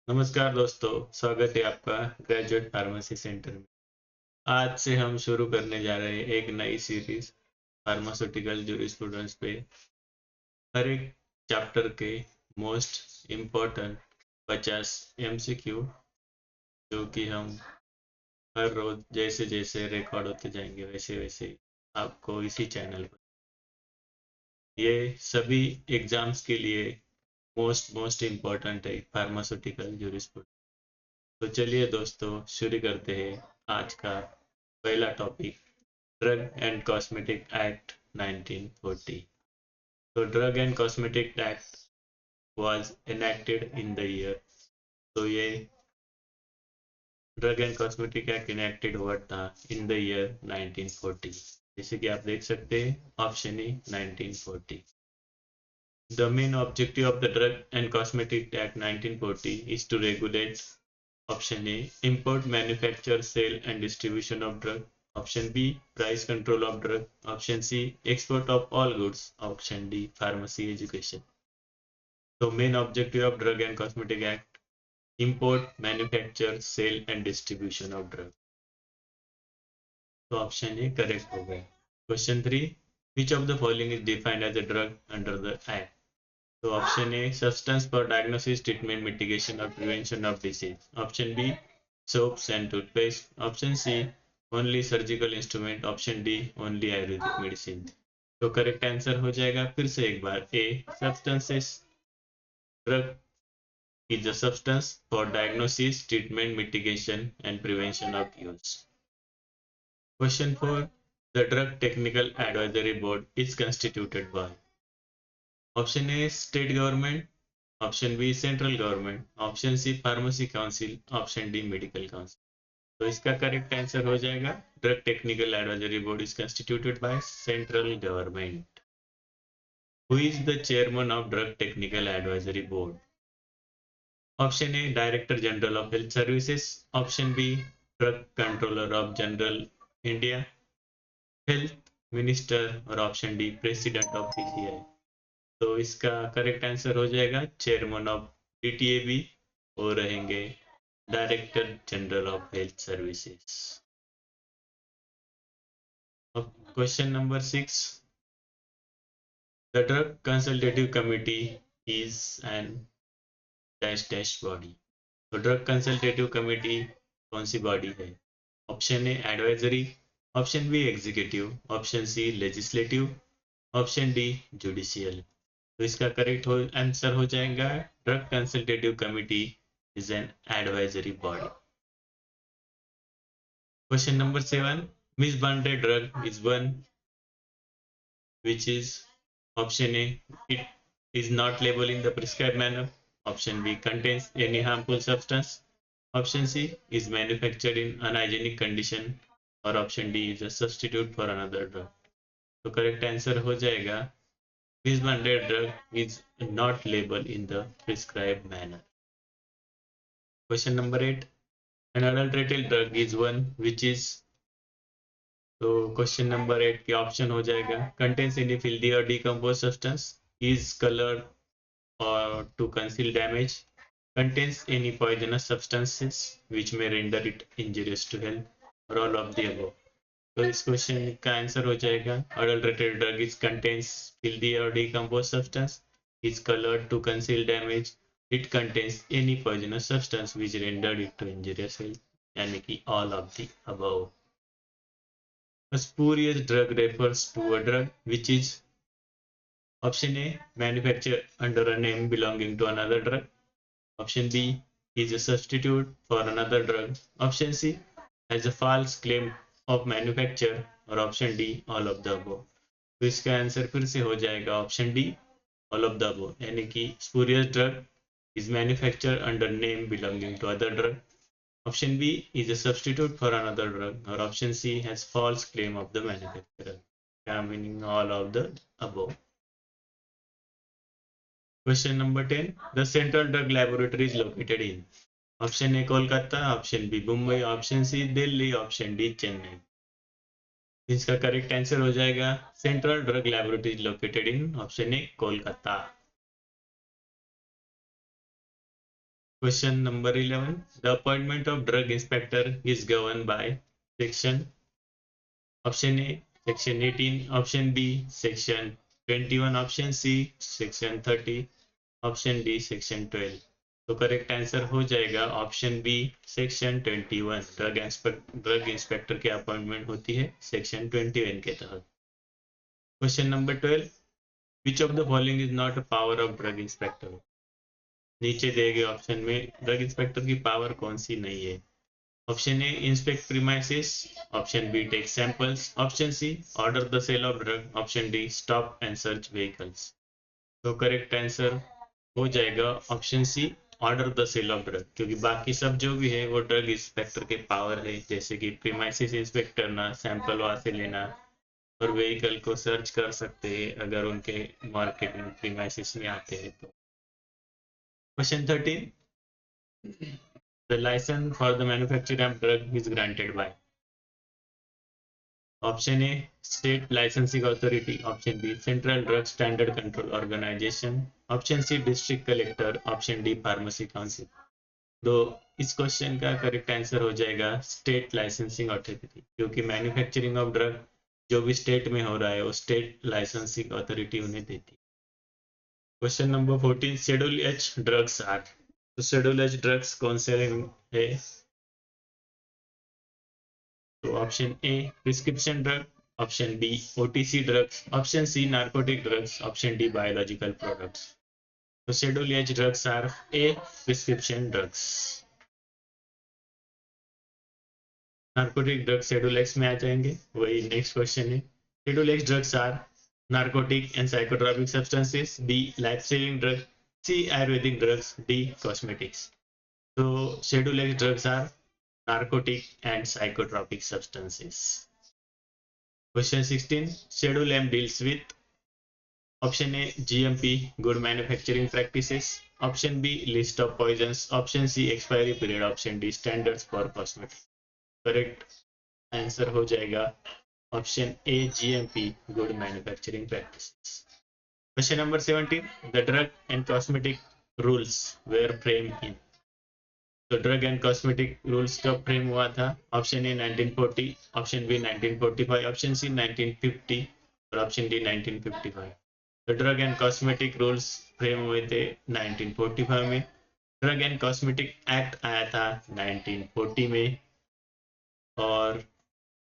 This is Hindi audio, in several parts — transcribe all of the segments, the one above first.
नमस्कार दोस्तों, स्वागत है आपका ग्रेजुएट फार्मेसी सेंटर में। आज से हम शुरू करने जा रहे हैं एक नई सीरीज फार्मास्यूटिकल जूरिस्प्रूडेंस पे। हर एक चैप्टर के मोस्ट इम्पोर्टेंट 50 एमसीक्यू जो कि हम हर रोज जैसे जैसे रिकॉर्ड होते जाएंगे वैसे वैसे आपको इसी चैनल पर, ये सभी एग्जाम्स के लिए मोस्ट इम्पोर्टेंट है फार्मास्यूटिकल जूरिस्प्रूडेंस। तो चलिए दोस्तों शुरू करते हैं आज का पहला topic, drug and cosmetic act 1940। तो drug and cosmetic act was enacted in the year, तो ये drug and cosmetic act enacted हुआ था इन द ईयर 1940। जैसे कि आप देख सकते हैं option A 1940। The main objective of the Drug and Cosmetic Act 1940 is to regulate option A, import, manufacture, sale and distribution of drug. Option B, price control of drug. Option C, export of all goods. Option D, pharmacy education. So main objective of Drug and Cosmetic Act, import, manufacture, sale and distribution of drug. So option A correct हो गया. Question 3, which of the following is defined as a drug under the Act? So option A, substance for diagnosis, treatment, mitigation or prevention of disease. Option B, soaps and toothpaste. Option C, only surgical instrument. Option D, only Ayurvedic medicine. तो करेक्ट आंसर हो जाएगा फिर से एक बार ए, substances, drug is a substance for diagnosis, treatment, mitigation and prevention of use. Question 4, the Drug Technical Advisory Board is constituted by. Option A, state government. Option B central government, option C pharmacy council, option D medical council. तो इसका करेक्ट आंसर हो जाएगा drug technical advisory board is constituted by central government. Who is the chairman of drug technical advisory board? Option A director general of health services, option B drug controller of general India, health minister और option D president of PCI. तो इसका करेक्ट आंसर हो जाएगा चेयरमैन ऑफ डीटीएबी वो रहेंगे director general of health services. Question number 6, the drug consultative committee is an dash dash body. तो ड्रग कंसल्टेटिव कमिटी कौन सी बॉडी है? Option A advisory, option B executive, option C legislative, option D judicial. तो इसका करेक्ट आंसर हो जाएगा drug consultative committee is an advisory body. Question number 7, misbranded drug is one which is option A, it is not labeled in the prescribed manner, option B contains any harmful substance, option C is manufactured in unhygienic condition और option D is a substitute for another drug। तो करेक्ट आंसर हो जाएगा misbranded drug is not labeled in the prescribed manner। Question number 8, an adulterated drug is one which is, तो क्वेश्चन नंबर 8 के ऑप्शन हो जाएगा contains any filthy or decomposed substance, is colored or to conceal damage, contains any poisonous substances which may render it injurious to health or all of the above। तो इस क्वेश्चन का आंसर हो जाएगा adulterated drug is contains filthy or decomposed substance, is colored to conceal damage, it contains any poisonous substance which rendered it to injurious health, यानी कि all of the above। A spurious drug refers to a drug which is option A manufactured under a name belonging to another drug, option B is a substitute for another drug, option C has a false claim of manufacture और option D all of the above. तो इसका आंसर फिर से हो जाएगा option D all of the above, यानी कि spurious drug is manufactured under name belonging to other drug, option B is a substitute for another drug और option C has false claim of the manufacturer, क्या meaning all of the above. Question number 10, the central drug laboratory is located in. Option A Kolkata, option B Mumbai, option C Delhi, option D Chennai. इसका करेक्ट आंसर हो जाएगा central drug laboratory located in option A Kolkata. Question number 11. The appointment of drug inspector is governed by section option A, section 18, option B, section 21, option C, section 30, option D, section 12. तो करेक्ट आंसर हो जाएगा option B section 21। Drug inspector की अपॉइंटमेंट होती है सेक्शन 21 के तहत। Question number 12. Which of the following is not a power of drug inspector? नीचे दिए गए ऑप्शन में ड्रग इंस्पेक्टर की पावर कौन सी नहीं है? Option A inspect premises, option B take samples, option C order the sale of drug, option D stop and search vehicles. तो करेक्ट आंसर हो जाएगा option C order the sale of drug, क्योंकि बाकी सब जो भी है वो ड्रग इंस्पेक्टर के पावर है, जैसे कि प्रीमाइसेस इंस्पेक्ट करना, सैंपल वहां से लेना और व्हीकल को सर्च कर सकते हैं अगर उनके मार्केट में प्रीमाइसेस में आते हैं तो। Question 13. The license for the manufacture of drug is granted by option A state licensing authority, option B central drug standard control organization, option C district collector, option D pharmacy council। तो इस क्वेश्चन का करेक्ट आंसर हो जाएगा स्टेट लाइसेंसिंग अथॉरिटी, क्योंकि मैन्युफैक्चरिंग ऑफ ड्रग जो भी स्टेट में हो रहा है वो स्टेट लाइसेंसिंग अथॉरिटी उन्हें देती है। Question number 14. Schedule H drugs are. तो शेड्यूल एच ड्रग्स कौन से है? तो option A prescription drug, option B OTC drugs, option C narcotic drugs, option D biological products. तो schedule H drugs are a prescription drugs. Narcotic drugs schedule X में आ जाएंगे, वही नेक्स्ट क्वेश्चन है। Schedule X drugs are narcotic and psychotropic substances, B life saving drug, C ayurvedic drugs, D cosmetics. तो schedule X drugs are narcotic and psychotropic substances. Question 16. Schedule M deals with option A GMP good manufacturing practices, option B list of poisons, option C expiry period, option D standards for cosmetics। Correct answer हो जाएगा option A GMP good manufacturing practices। Question number 17. The drug and cosmetic rules were framed in। तो ड्रग एंड कॉस्मेटिक रूल्स कब फ्रेम हुआ था? Option A 1940, option B 1945, option C 1950 और ऑप्शन डी 1955। तो drug and cosmetic rules frame हुए थे 1945 में। ड्रग एंड कॉस्मेटिक एक्ट आया था 1940 में और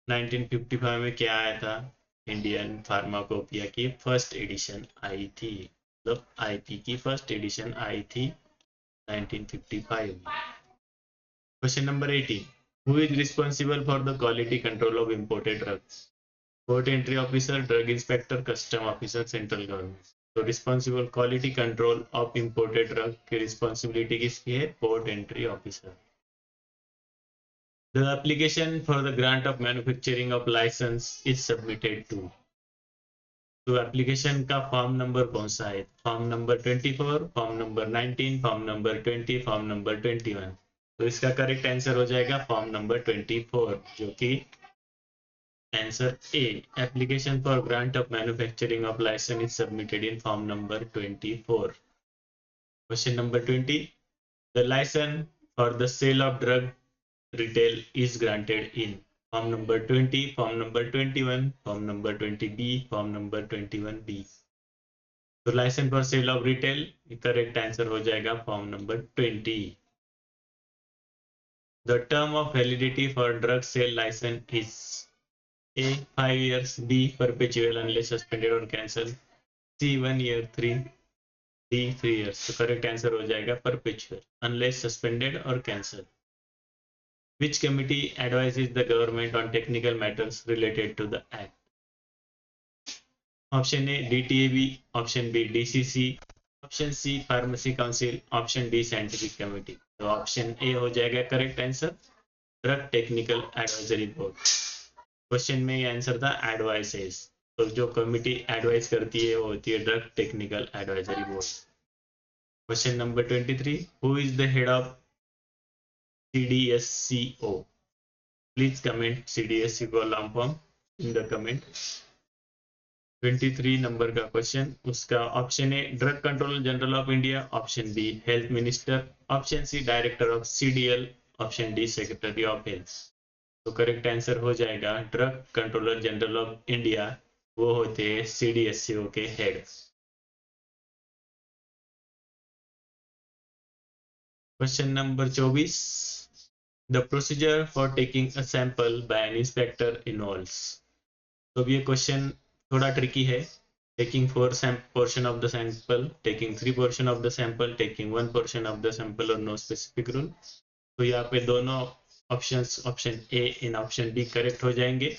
1955 में क्या आया था? इंडियन फार्माकोपिया की फर्स्ट एडिशन आई थी, मतलब आईपी की फर्स्ट एडिशन आई थी 1955 में। Question number 18. Who is responsible for the quality control of imported drugs? Port entry officer, drug inspector, custom officer, central government। तो responsible quality control of imported drug की responsibility किसकी है? Port entry officer। The application for the grant of manufacturing of license is submitted to। तो एप्लीकेशन का फॉर्म नंबर कौन सा है? Form number 24, form number 19, form number 20, form number 21। तो इसका करेक्ट आंसर हो जाएगा फॉर्म नंबर 24, जो कि answer a application for grant of manufacturing of licence is submitted in form number 24। Question number 20. The licence for the sale of drug retail is granted in form number 20, form number 21, form number 20B, form number 21B। तो licence for sale of retail correct answer हो जाएगा form number 20। The term of validity for drug sale license is A 5 years, B perpetual unless suspended or cancelled, C 1 year, D 3 years। तो करेक्ट आंसर हो जाएगा perpetual unless suspended or cancelled। Which committee advises the government on technical matters related to the act? Option A DTAB, option B DCC, option C pharmacy council, option D scientific committee. तो ऑप्शन ए हो जाएगा correct answer drug technical advisory board. Question में ये आंसर था एडवाइसेस, तो जो कमेटी एडवाइस करती है वो होती है drug technical advisory board. Question number 23. Who is the head of CDSCO? Please comment CDSCO long form. in the comment. 23 number का क्वेश्चन, उसका option A drug controller general of India, option B health minister, option C director of CDL, option D secretary of health. तो करेक्ट आंसर हो जाएगा drug controller general of India, वो होते हैं सीडीएससीओ के head. Question number 24, the procedure for taking a sample by an inspector involves. तो ये क्वेश्चन थोड़ा ट्रिकी है। taking 4 portion of the sample, taking 3 portion of the sample, taking 1 portion of the sample or no specific rule। तो यहाँ पे दोनों options, option A and option B correct हो जाएंगे।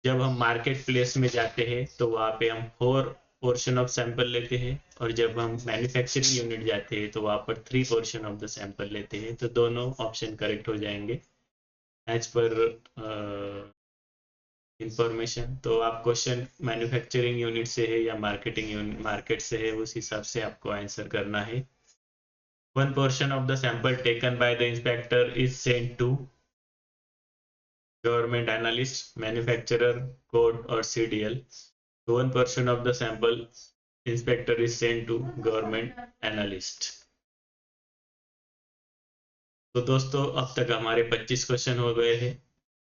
जब हम मार्केट प्लेस में जाते हैं तो वहाँ पे हम 4 पोर्शन ऑफ सैंपल लेते हैं, और जब हम मैन्युफैक्चरिंग यूनिट जाते हैं तो वहाँ पर 3 पोर्शन ऑफ द सैंपल लेते हैं। तो दोनों ऑप्शन करेक्ट हो जाएंगे एज पर इंफॉर्मेशन। तो आप क्वेश्चन मैन्युफैक्चरिंग यूनिट से है या मार्केटिंग यूनिट, मार्केट से है, उस हिसाब से आपको आंसर करना है। 1 portion of the sample taken by the inspector is sent to government analyst, manufacturer, court or CDL। So 1 portion of the sample inspector is sent to government analyst। तो दोस्तों अब तक हमारे 25 क्वेश्चन हो गए हैं।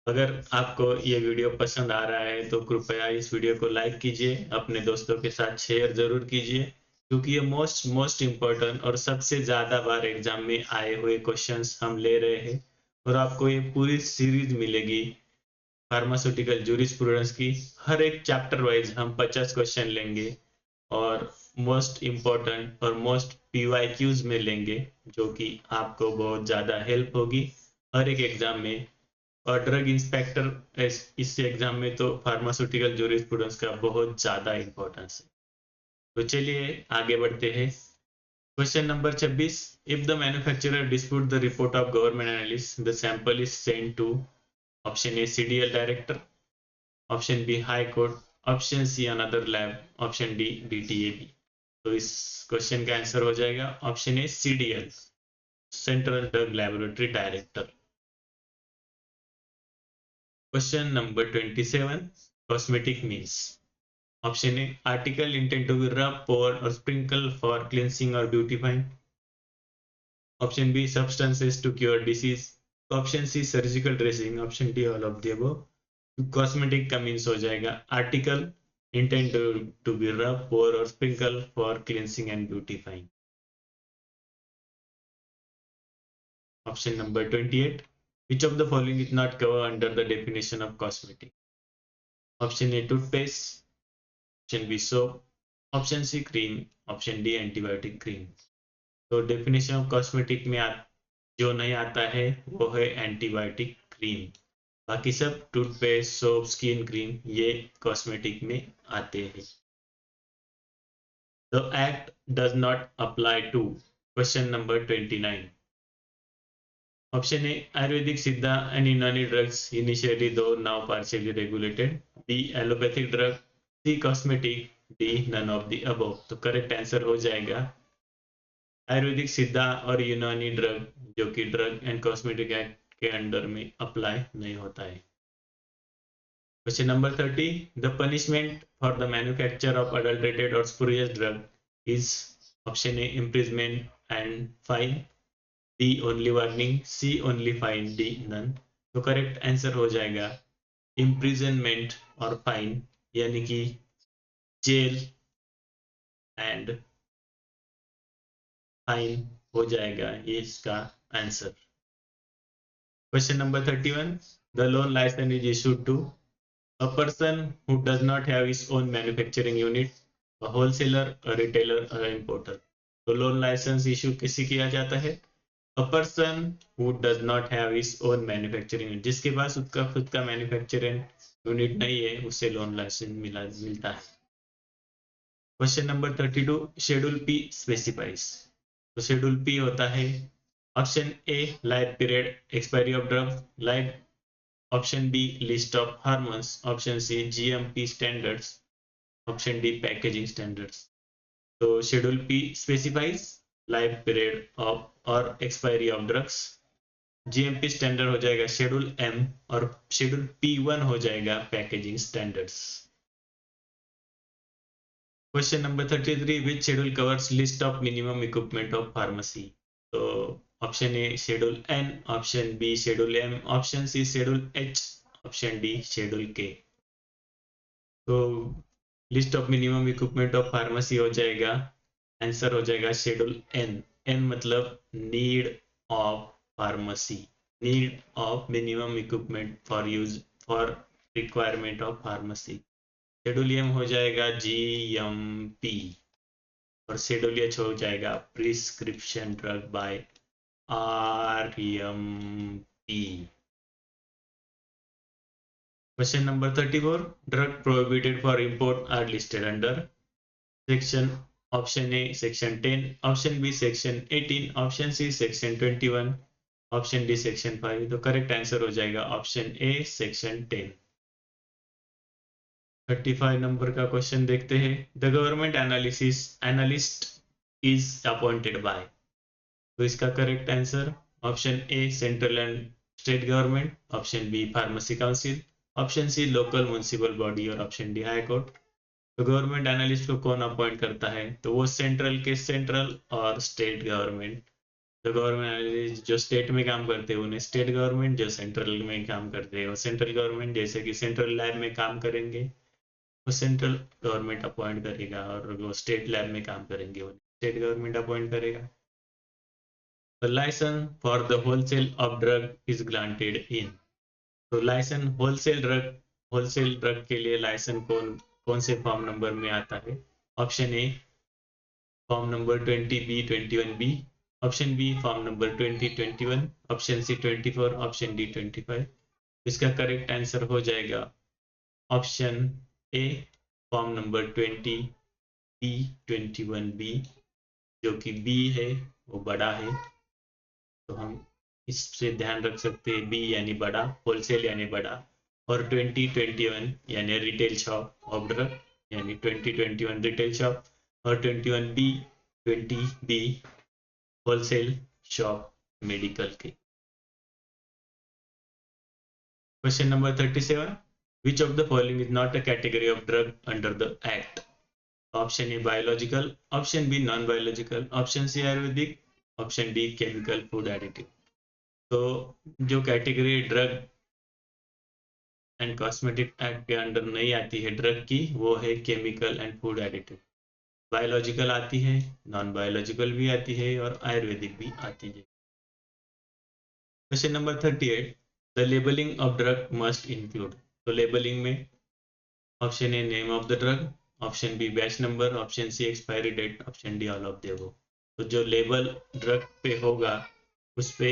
अगर आपको ये वीडियो पसंद आ रहा है तो कृपया इस वीडियो को लाइक कीजिए, अपने दोस्तों के साथ शेयर जरूर कीजिए, क्योंकि ये मोस्ट इम्पोर्टेंट और सबसे ज़्यादा बार एग्जाम में आए हुए क्वेश्चंस हम ले रहे हैं। और आपको ये पूरी सीरीज मिलेगी फार्मास्यूटिकल जूरिस्प्रूडेंस की। हर एक चैप्टर वाइज हम 50 क्वेश्चन लेंगे और मोस्ट इम्पोर्टेंट और मोस्ट PYQs में लेंगे, जो कि आपको बहुत ज़्यादा हेल्प होगी हर एक एग्जाम में। और ड्रग इंस्पेक्टर इस एग्जाम में तो फार्मास्यूटिकल जूरिस्प्रूडेंस का बहुत ज्यादा इंपॉर्टेंस है। तो चलिए आगे बढ़ते हैं। Question number 26, if the manufacturer dispute the report of government analyst, the sample is sent to option A CDL director, option B high court, option C another lab, option D DTAB। तो इस क्वेश्चन का आंसर हो जाएगा option A CDL, central drug laboratory director. Question number 27, cosmetic means। Option A, article intended to be rubbed, poured or sprinkled for cleansing or beautifying। Option B, substances to cure disease। Option C, surgical dressing। Option D, all of the above। Cosmetic का means हो जाएगा article intended to be rubbed, poured or sprinkled for cleansing and beautifying। Option number 28, which of the following is not covered under the definition of cosmetic? Option A, toothpaste, option B soap, option C cream, option D antibiotic cream. तो डेफिनेशन ऑफ कॉस्मेटिक में जो नहीं आता है वो है एंटीबायोटिक क्रीम। बाकी सब टूथपेस्ट, सोप, स्किन क्रीम ये कॉस्मेटिक में आते हैं। The act does not apply to question number 29। Option A, Ayurvedic Siddha and Unani drugs initially though now partially regulated. B, allopathic drug. C, cosmetic. D, none of the above. तो करेक्ट आंसर हो जाएगा आयुर्वेदिक सिद्धा और यूनानी ड्रग, जो कि ड्रग एंड कॉस्मेटिक एक्ट के अंडर में अप्लाई नहीं होता है। Question number 30, the punishment for the manufacture of adulterated और spurious drug is option A, imprisonment and fine. B, only warning. C, only fine. D, none. तो करेक्ट आंसर हो जाएगा इम्प्रिजनमेंट और फाइन, यानी कि जेल एंड फाइन हो जाएगा ये इसका आंसर। Question number 31, the loan licence is issued to a person who does not have his own manufacturing unit, a wholesaler, a retailer, a importer. तो लोन लाइसेंस इशू किसी किया जाता है? A person who does not have his own manufacturing unit, जिसके पास उसका खुद का मैन्युफैक्चरिंग यूनिट नहीं है, उसे लोन लाइसेंस मिलता है। Question number 32, schedule P specifies. तो शेड्यूल पी होता है option A, life period, expiry of drug, life, option B, list of hormones, option C, GMP standards, option D, packaging standards. तो schedule P specifies life period of और expiry of drugs. GMP standard हो जाएगा शेड्यूल एम और शेड्यूल P1 हो जाएगा packaging standards. Question number 33, which schedule covers list of minimum equipment of pharmacy? तो option A schedule N, option B schedule M, option C schedule H, option D schedule K. तो list of minimum equipment of pharmacy हो जाएगा, आंसर हो जाएगा शेड्यूल एन। एन मतलब need of pharmacy, need of minimum equipment for use for requirement of pharmacy. Schedule M हो जाएगा जीएमपी और शेड्यूल एच हो जाएगा prescription drug by RMP. Question number 34. Drug prohibited for import are listed under section option A section 10, option B section 18, option C section 21, option D section 5. तो करेक्ट आंसर हो जाएगा ऑप्शन ए सेक्शन 10। 35 नंबर का क्वेश्चन देखते हैं। The government analyst is appointed by. तो इसका correct answer option A central and state government, option B pharmacy council, option C local municipal body और ऑप्शन डी हाई कोर्ट। तो गवर्नमेंट एनालिस्ट को कौन अपॉइंट करता है? तो वो सेंट्रल के सेंट्रल और स्टेट गवर्नमेंट। तो गवर्नमेंट एनालिस्ट जो स्टेट में काम करते हैं उन्हें स्टेट गवर्नमेंट, जो सेंट्रल में काम करते हैं वो सेंट्रल गवर्नमेंट। जैसे कि सेंट्रल लैब में काम करेंगे वो सेंट्रल गवर्नमेंट अपॉइंट करेगा और वो स्टेट लैब में काम करेंगे वो स्टेट गवर्नमेंट अपॉइंट करेगा। The license for the wholesale of drug is granted in। तो लाइसेंस होलसेल ड्रग के लिए लाइसेंस कौन से फॉर्म नंबर में आता है? Option A form number 20B 21B, option B form number 2021, option C 24, option D 25। इसका करेक्ट आंसर हो जाएगा option A form number 20B 21B, जो कि बी है वो बड़ा है, तो हम इससे ध्यान रख सकते हैं। बी यानी बड़ा, होलसेल यानी बड़ा, और 2021 यानी रिटेल शॉप ऑफ ड्रग यानी 2021 रिटेल शॉप, और 20B होलसेल शॉप मेडिकल के। Question number 37, which of the following is not a category of drug under the act? Option A biological, option B non biological, option C Ayurvedic, option D chemical food additive. तो जो category drug and cosmetic act के अंडर नहीं आती है ड्रग की, वो है chemical and food additive. Biological आती है, नॉन बायोलॉजिकल भी आती है और आयुर्वेदिक भी आती है। Question number 38, the labelling of drug must include. तो लेबलिंग में option A name of the drug, option B batch number, option C expiry date, option D all of the above. तो जो लेबल ड्रग पे होगा उस पे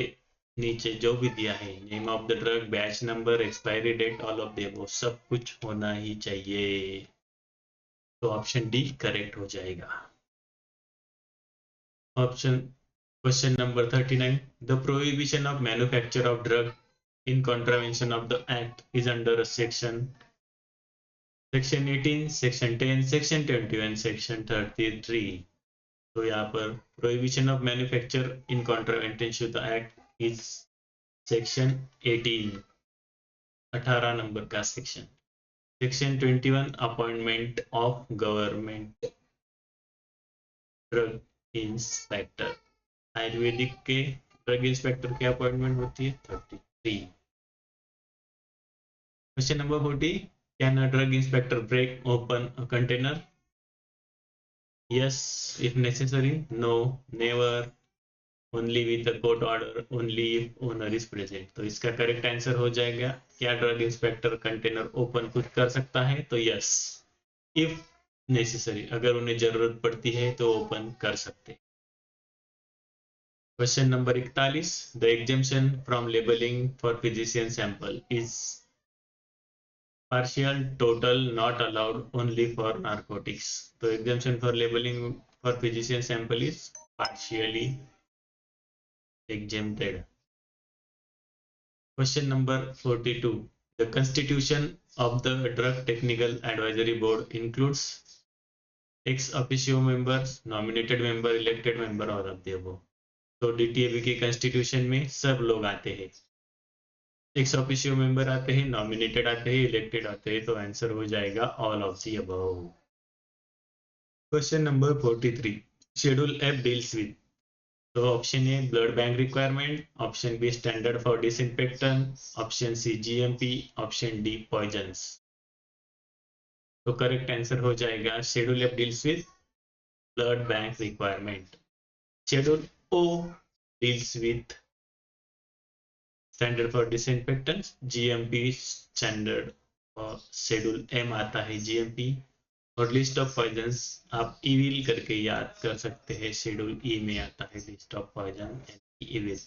नीचे जो भी दिया है name of the drug, batch number, expiry date, all of the above, सब कुछ होना ही चाहिए। तो ऑप्शन डी करेक्ट हो जाएगा। Option question number 39, the prohibition of manufacture of drug in contravention of the act is under section 18, section 10, section 21, section 33। तो यहाँ पर prohibition of manufacture in contravention to the act is section 18, 18 number का section. Section 21 appointment of government drug inspector, Ayurvedic के ड्रग इंस्पेक्टर की अपॉइंटमेंट होती है 33। Question number 40, can a drug inspector break open a container? Yes, if necessary. No, never. Only with a court order. Only if owner is present. तो इसका करेक्ट आंसर हो जाएगा, क्या ड्रग इंस्पेक्टर कंटेनर ओपन खुद कर सकता है? तो यस, इफ नेसेसरी, अगर उन्हें जरूरत पड़ती है तो ओपन कर सकते। Question number 41, the exemption from labelling for physician sample is partial, total, not allowed, only for narcotics। तो exemption for labeling for physician sample is partially exempted। Question number 42, the constitution of the drug technical advisory board includes ex officio members, nominated member, elected member, or of the above। तो DTAB के कॉन्स्टिट्यूशन में सब लोग आते हैं, एक्स ऑफिशियो मेंबर आते हैं, नॉमिनेटेड आते हैं, इलेक्टेड आते हैं, तो आंसर हो जाएगा all of the above. Question number 43, schedule F deals with, तो option A blood bank requirement, option B standard for disinfectant, option C GMP, option D poisons. तो करेक्ट आंसर हो जाएगा schedule F deals with blood bank requirement, schedule O deals with standard for disinfectants, GMP standard, और शेड्यूल एम आता है GMP, और लिस्ट ऑफ पॉइजन्स आप इविल करके याद कर सकते हैं, शेड्यूल ई में आता है list of poison and evil.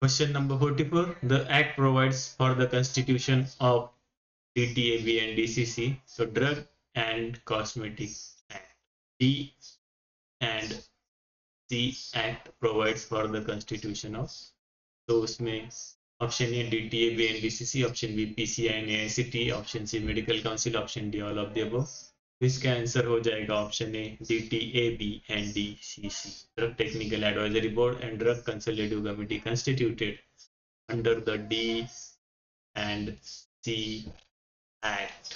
Question number 44, the act provides for the constitution of DTAB and DCC, so drug and cosmetic act, D and C act provides for the constitution of, तो उसमें option A DTAB and DCC, option B PCI and AICTE, option C medical council, option D all of the above. इसका आंसर हो जाएगा option A DTAB and DCC, drug technical advisory board and drug consultative committee constituted under the D and C Act.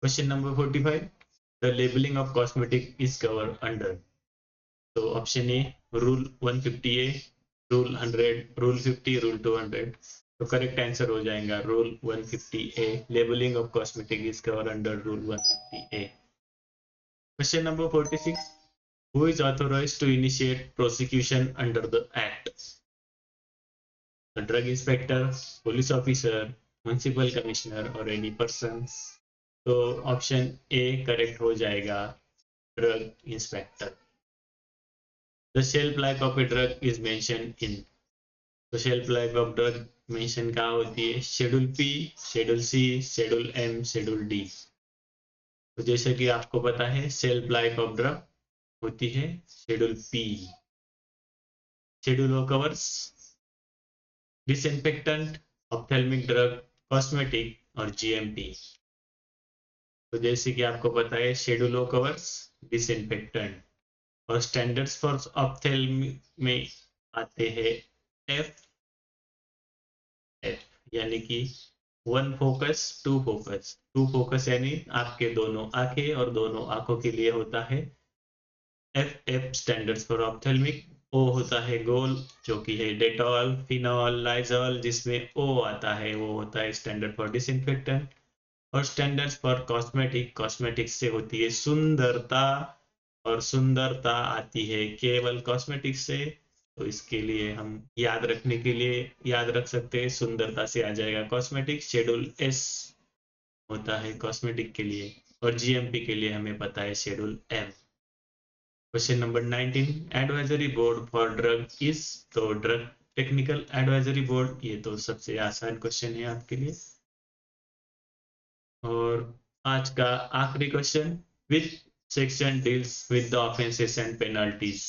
Question number 45, the labeling of cosmetic is covered under, तो option A rule 150A, rule 100, rule 50, rule 200, तो करेक्ट आंसर हो जाएगा rule 150A, labelling of cosmetic is cover under rule 150A। Question number 46, who is authorised to initiate prosecution under the act, the drug inspector, police officer, municipal commissioner और एनी पर्सन, तो ऑप्शन ए करेक्ट हो जाएगा drug inspector. The shelf life of a drug is mentioned in, तो shelf life of drug mention कहाँ होती है, schedule P, schedule C, schedule M, schedule D। तो जैसे कि आपको पता है शेल्फ लाइफ ऑफ ड्रग होती है schedule P, schedule O covers disinfectant, ophthalmic drug, cosmetic और GMP। तो जैसे कि आपको पता है शेड्यूल O कवर्स डिसइंफेक्टेंट, और स्टैंडर्ड्स फॉर ऑप्थेल्मिक में आते हैं एफ, यानी कि 1 फोकस 2 फोकस, 2 फोकस यानी आपके दोनों आंखें और दोनों आंखों के लिए होता है एफ स्टैंडर्ड्स फॉर ऑप्थेल्मिक। ओ होता है गोल, जो कि है डेटॉल, फिनॉल, लाइजॉल, जिसमें ओ आता है वो होता है स्टैंडर्ड फॉर डिसइंफेक्टेंट। और स्टैंडर्ड्स फॉर कॉस्मेटिक, कॉस्मेटिक से होती है सुंदरता, और सुंदरता आती है केवल कॉस्मेटिक से, तो इसके लिए हम याद रखने के लिए याद रख सकते हैं सुंदरता से आ जाएगा कॉस्मेटिक, शेड्यूल एस होता है कॉस्मेटिक के लिए, और GMP के लिए हमें पता है schedule M. Question number 19, advisory board for drug is, तो ड्रग टेक्निकल एडवाइजरी बोर्ड, ये तो सबसे आसान क्वेश्चन है आपके लिए। और आज का आखिरी question, which section deals with the offenses and penalties,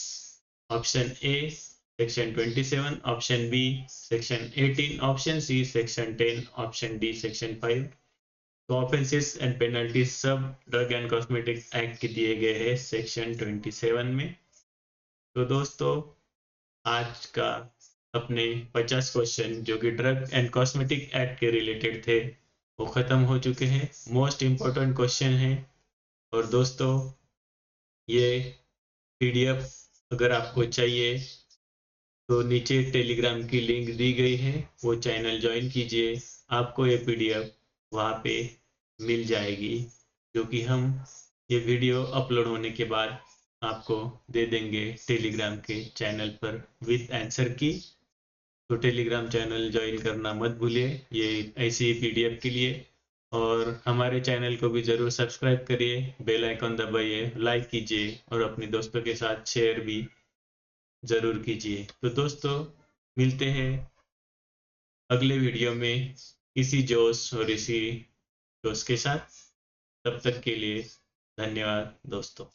option A section 27, option B section 18, option C section 10, option D section 5। तो ऑफेंसेस एंड पेनल्टीज सब ड्रग एंड कॉस्मेटिक एक्ट के दिए गए हैं सेक्शन 27 में। तो दोस्तों आज का अपने 50 क्वेश्चन जो कि ड्रग एंड कॉस्मेटिक एक्ट के रिलेटेड थे वो खत्म हो चुके हैं, मोस्ट इम्पोर्टेंट क्वेश्चन है। और दोस्तों ये PDF अगर आपको चाहिए तो नीचे टेलीग्राम की लिंक दी गई है, वो चैनल ज्वाइन कीजिए, आपको ये PDF वहाँ पे मिल जाएगी, जो कि हम ये वीडियो अपलोड होने के बाद आपको दे देंगे टेलीग्राम के चैनल पर विद आंसर की। तो टेलीग्राम चैनल ज्वाइन करना मत भूलिए ये ऐसी PDF के लिए, और हमारे चैनल को भी ज़रूर सब्सक्राइब करिए, बेल आइकन दबाइए, लाइक कीजिए और अपने दोस्तों के साथ शेयर भी ज़रूर कीजिए। तो दोस्तों मिलते हैं अगले वीडियो में इसी जोश और इसी जोश के साथ, तब तक के लिए धन्यवाद दोस्तों।